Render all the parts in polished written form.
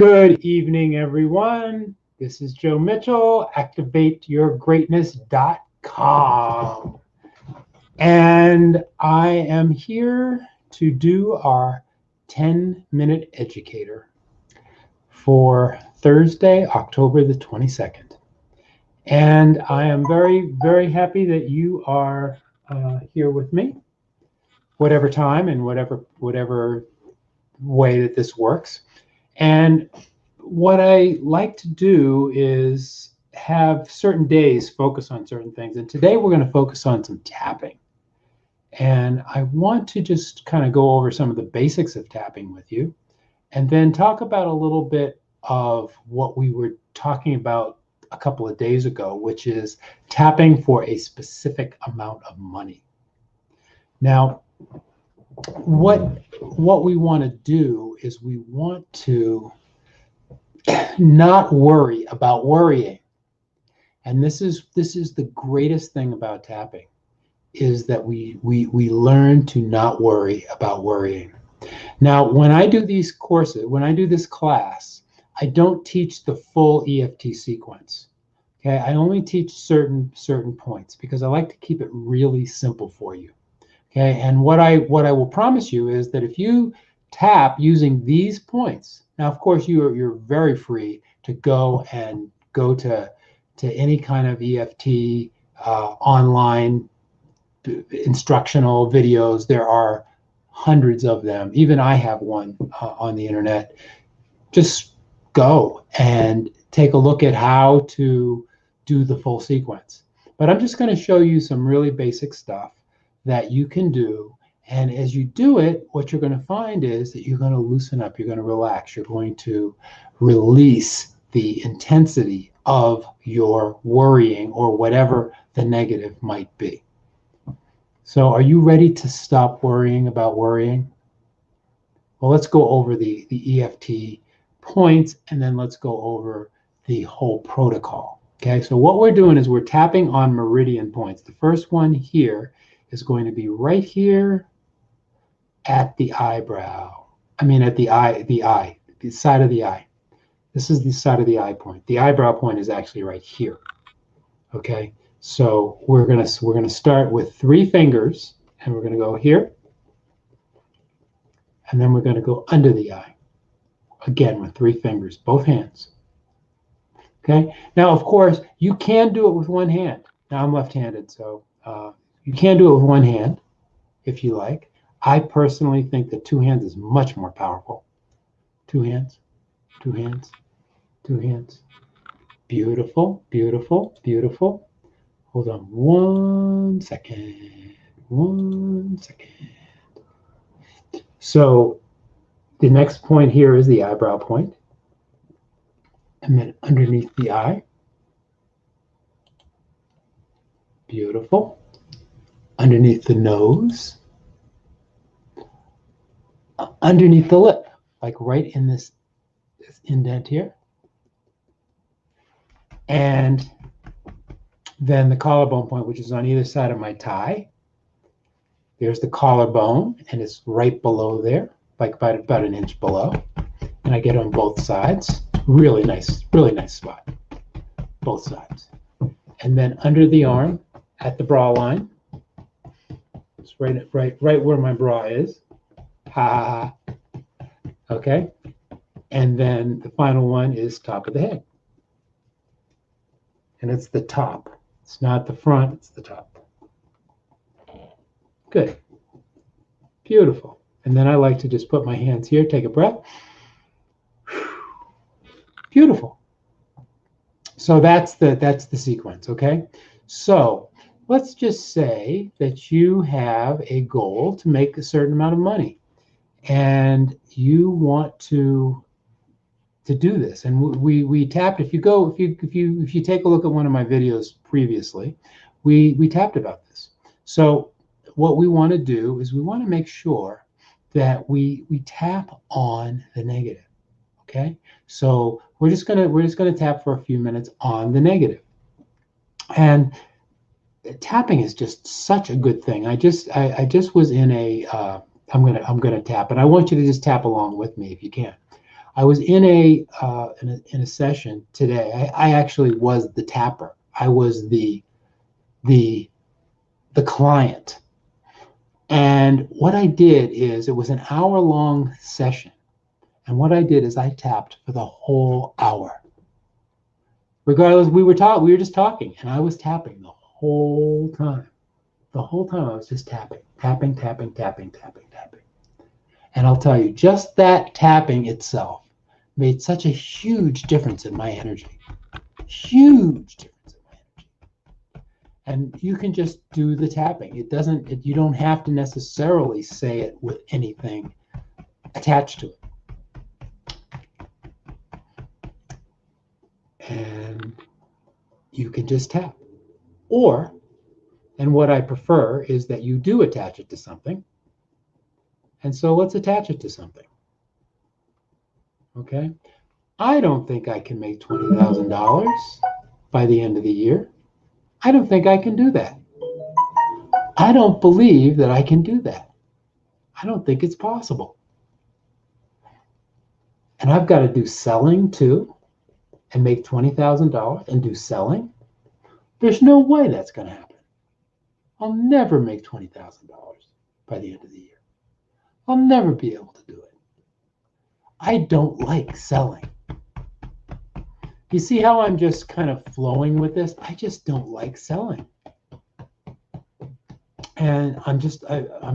Good evening, everyone. This is Joe Mitchell, activateyourgreatness.com. And I am here to do our 10-minute educator for Thursday, October the 22nd. And I am very, very happy that you are here with me, whatever time and whatever way that this works. And what I like to do is have certain days focus on certain things. And today we're going to focus on some tapping. And I want to just kind of go over some of the basics of tapping with you, and then talk about a little bit of what we were talking about a couple of days ago, which is tapping for a specific amount of money. Now, what we want to do is we want to not worry about worrying. And this is the greatest thing about tapping, is that we learn to not worry about worrying. Now, when I do these courses, when I do this class, I don't teach the full EFT sequence. Okay, I only teach certain points because I like to keep it really simple for you. Okay, and what I will promise you is that if you tap using these points, now of course you're very free to go to any kind of EFT online instructional videos. There are hundreds of them. Even I have one on the internet. Just go and take a look at how to do the full sequence. But I'm just going to show you some really basic stuff that you can do. And as you do it, what you're going to find is that you're going to loosen up, you're going to relax, you're going to release the intensity of your worrying or whatever the negative might be. So are you ready to stop worrying about worrying? Well, let's go over the EFT points, and then let's go over the whole protocol. Okay, so what we're doing is we're tapping on meridian points. The first one here is going to be right here at the eyebrow. I mean at the side of the eye. This is the side of the eye point. The eyebrow point is actually right here. Okay, so we're gonna start with 3 fingers, and we're gonna go here, and then we're gonna go under the eye. Again with 3 fingers, both hands. Okay, now of course you can do it with one hand. Now I'm left-handed, so you can do it with one hand if you like. I personally think that 2 hands is much more powerful. 2 hands, 2 hands, 2 hands. Beautiful, beautiful, beautiful. Hold on 1 second. 1 second. So the next point here is the eyebrow point. And then underneath the eye. Beautiful. Underneath the nose. Underneath the lip, like right in this indent here. And then the collarbone point, which is on either side of my thigh. There's the collarbone, and it's right below there, like about an inch below. And I get on both sides. Really nice spot. Both sides. And then under the arm, at the bra line. It's right where my bra is. Ha. Okay. And then the final one is top of the head. And it's the top. It's not the front, it's the top. Good. Beautiful. And then I like to just put my hands here, take a breath. Beautiful. So that's the sequence, okay? So let's just say that you have a goal to make a certain amount of money, and you want to do this. And we tapped. If you take a look at one of my videos previously, we tapped about this. So what we want to do is we want to make sure that we tap on the negative. Okay, so we're just gonna tap for a few minutes on the negative. And tapping is just such a good thing. I just was in a I'm gonna tap, and I want you to just tap along with me if you can. I was in a session today. I actually was the tapper. I was the client. And what I did is it was an hour-long session. And what I did is I tapped for the whole hour. Regardless, we were just talking, and I was tapping the whole time. The whole time I was just tapping, tapping, tapping, tapping, tapping, tapping. And I'll tell you, just that tapping itself made such a huge difference in my energy. Huge difference in my energy. And you can just do the tapping. You don't have to necessarily say it with anything attached to it. And you can just tap. And what I prefer is that you do attach it to something. And so let's attach it to something. Okay? I don't think I can make $20,000 by the end of the year. I don't think I can do that. I don't believe that I can do that. I don't think it's possible. And I've got to do selling too and make $20,000 and do selling. There's no way that's going to happen. I'll never make $20,000 by the end of the year. I'll never be able to do it. I don't like selling. You see how I'm just kind of flowing with this? I just don't like selling. And I'm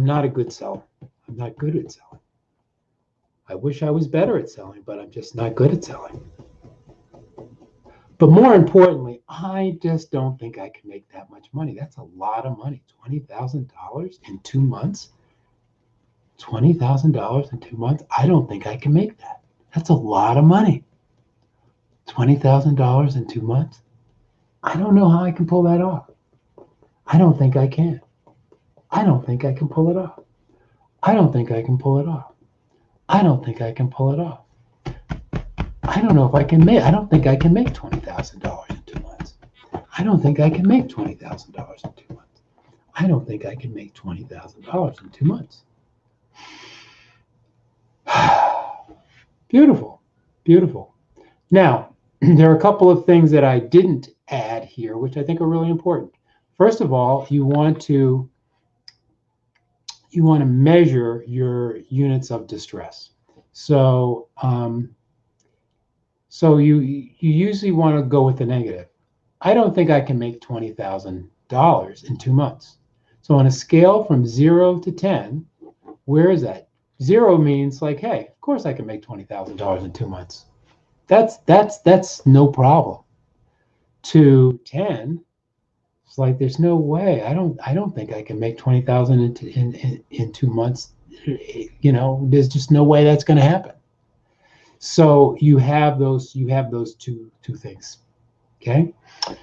not a good seller. I'm not good at selling. I wish I was better at selling, but I'm just not good at selling. But more importantly, I just don't think I can make that much money. That's a lot of money. $20,000 in 2 months. $20,000 in 2 months. I don't think I can make that. That's a lot of money. $20,000 in 2 months. I don't know how I can pull that off. I don't think I can. I don't think I can pull it off. I don't think I can pull it off. I don't think I can pull it off. I don't know if I can make. I don't think I can make $20,000 in 2 months. I don't think I can make $20,000 in 2 months. I don't think I can make $20,000 in 2 months. Beautiful, beautiful. Now, there are a couple of things that I didn't add here, which I think are really important. First of all, you want to measure your units of distress. So, you usually want to go with the negative. I don't think I can make $20,000 in 2 months. So on a scale from 0 to 10, where is that? 0 means like, hey, of course I can make $20,000 in 2 months. That's no problem. To 10, it's like there's no way. I don't think I can make 20,000 in 2 months. You know, there's just no way that's going to happen. So you have those two things. Okay.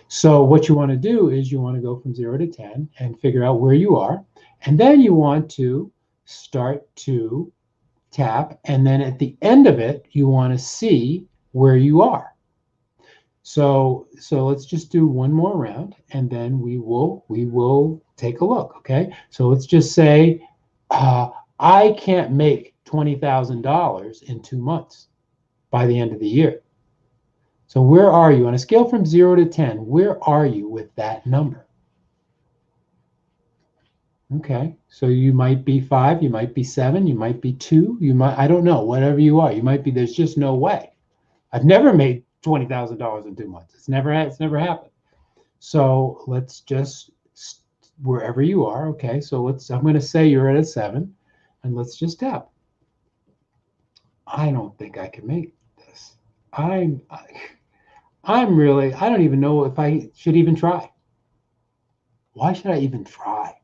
So what you want to do is you want to go from 0 to 10 and figure out where you are, and then you want to start to tap, and then at the end of it, you want to see where you are. So let's just do one more round, and then we will take a look. Okay. So let's just say I can't make $20,000 in 2 months by the end of the year. So where are you on a scale from 0 to 10? Where are you with that number? Okay, so you might be 5, you might be 7, you might be 2, I don't know, whatever you are. You might be, there's just no way. I've never made $20,000 in 2 months. It's never happened. So let's just, wherever you are, okay, so I'm going to say you're at a 7, and let's just tap. I don't think I can make this. I don't even know if I should even try. Why should I even try?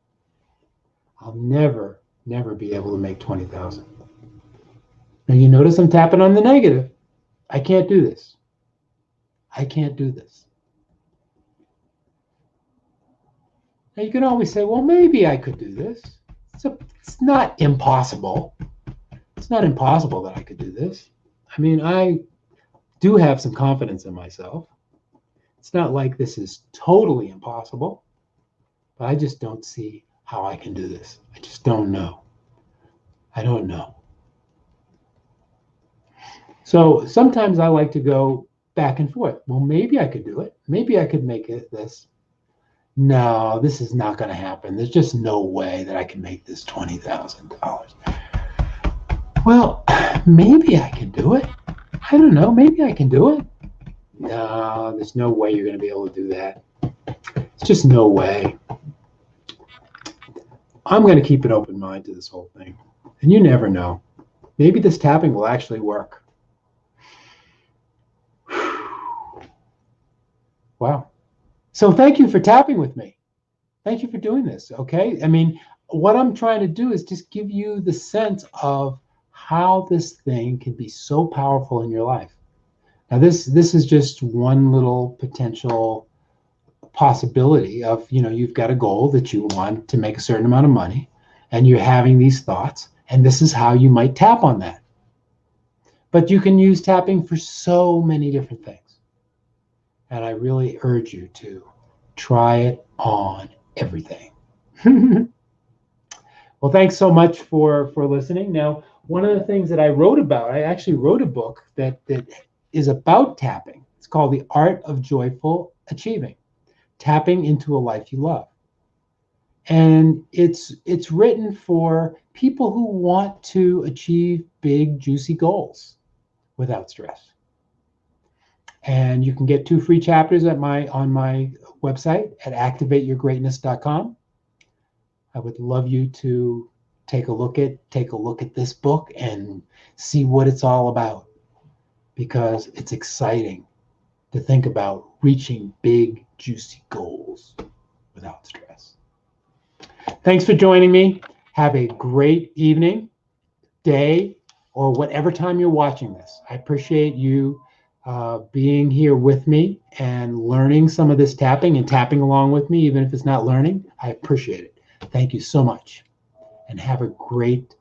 I'll never be able to make 20,000. Now you notice I'm tapping on the negative. I can't do this. I can't do this. Now you can always say, well, maybe I could do this. It's not impossible. It's not impossible that I could do this. I mean, I do have some confidence in myself. It's not like this is totally impossible, but I just don't see how I can do this. I just don't know. I don't know. So sometimes I like to go back and forth. Well, maybe I could do it. Maybe I could make it this. No, this is not going to happen. There's just no way that I can make this $20,000. Well, maybe I can do it. I don't know. Maybe I can do it. No, there's no way you're going to be able to do that. It's just no way. I'm going to keep an open mind to this whole thing. And you never know. Maybe this tapping will actually work. Wow. So thank you for tapping with me. Thank you for doing this, okay? I mean, what I'm trying to do is just give you the sense of how this thing can be so powerful in your life. Now, this is just one little potential possibility of, you've got a goal that you want to make a certain amount of money, and you're having these thoughts, and this is how you might tap on that. But you can use tapping for so many different things. And I really urge you to try it on everything. Well, thanks so much for listening. Now, one of the things that I wrote about, I actually wrote a book that is about tapping. It's called The Art of Joyful Achieving, Tapping into a Life You Love. And it's written for people who want to achieve big, juicy goals without stress. And you can get 2 free chapters on my website at activateyourgreatness.com. I would love you to take a look at this book and see what it's all about, because it's exciting to think about reaching big, juicy goals without stress. Thanks for joining me. Have a great evening, day, or whatever time you're watching this. I appreciate you being here with me and learning some of this tapping and tapping along with me, even if it's not learning. I appreciate it. Thank you so much, and have a great